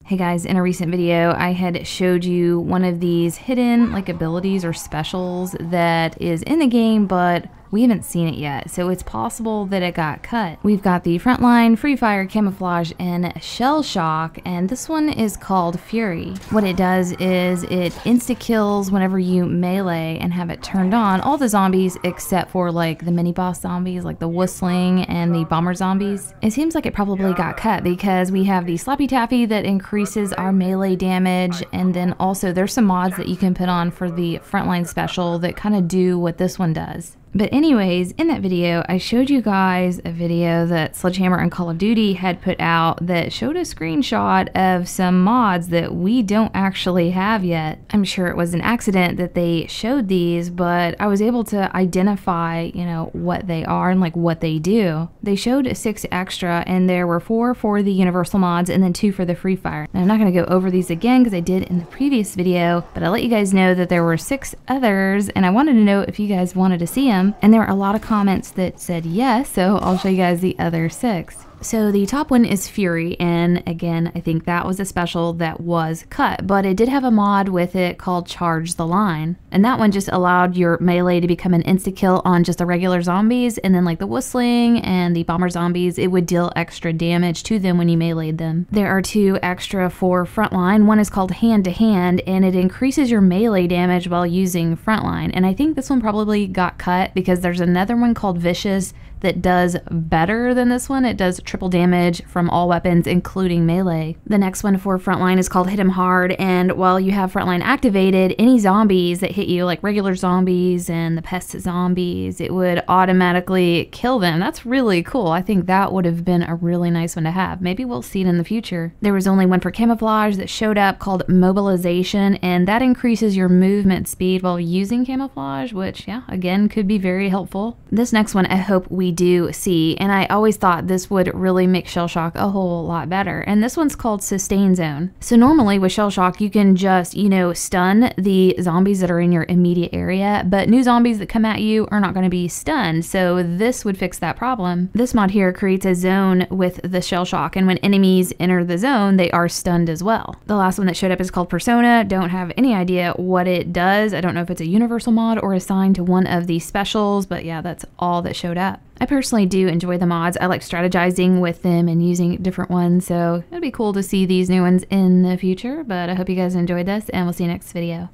Hey guys, in a recent video I had showed you one of these hidden abilities or specials that is in the game, but we haven't seen it yet, so it's possible that it got cut. We've got the frontline, free fire, camouflage, and shell shock, and this one is called Fury. What it does is it insta-kills whenever you melee and have it turned on all the zombies except for like the mini boss zombies, like the whistling and the bomber zombies. It seems like it probably got cut because we have the slappy taffy that increases our melee damage, and then also there's some mods that you can put on for the frontline special that kind of do what this one does. But anyways, in that video, I showed you guys a video that Sledgehammer and Call of Duty had put out that showed a screenshot of some mods that we don't actually have yet. I'm sure it was an accident that they showed these, but I was able to identify, what they are and like what they do. They showed 6 extra, and there were 4 for the universal mods and then 2 for the free fire. Now, I'm not going to go over these again because I did in the previous video, but I'll let you guys know that there were 6 others, and I wanted to know if you guys wanted to see them. And there were a lot of comments that said yes, so I'll show you guys the other 6. So the top one is Fury, and again, I think that was a special that was cut, but it did have a mod with it called Charge the Line. And that one just allowed your melee to become an insta-kill on just the regular zombies, and then like the whistling and the bomber zombies, it would deal extra damage to them when you meleeed them. There are 2 extra for frontline. One is called Hand to Hand, and it increases your melee damage while using frontline. And I think this one probably got cut because there's another one called Vicious that does better than this one. It does triple damage from all weapons, including melee. The next one for frontline is called Hit 'em Hard, and while you have frontline activated, any zombies that hit you, like regular zombies and the pest zombies, it would automatically kill them. That's really cool. I think that would have been a really nice one to have. Maybe we'll see it in the future. There was only one for camouflage that showed up called Mobilization, and that increases your movement speed while using camouflage, which, yeah, again, could be very helpful. This next one I hope we do see, and I always thought this would really make shell shock a whole lot better, and this one's called Sustain Zone. So normally with shell shock you can just stun the zombies that are in your immediate area, but new zombies that come at you are not going to be stunned, so this would fix that problem. This mod here creates a zone with the shell shock, and when enemies enter the zone they are stunned as well. The last one that showed up is called Persona. Don't have any idea what it does. I don't know if it's a universal mod or assigned to one of the specials, but yeah, that's all that showed up. I personally do enjoy the mods. I like strategizing with them and using different ones, so it'd be cool to see these new ones in the future, but I hope you guys enjoyed this, and we'll see you next video.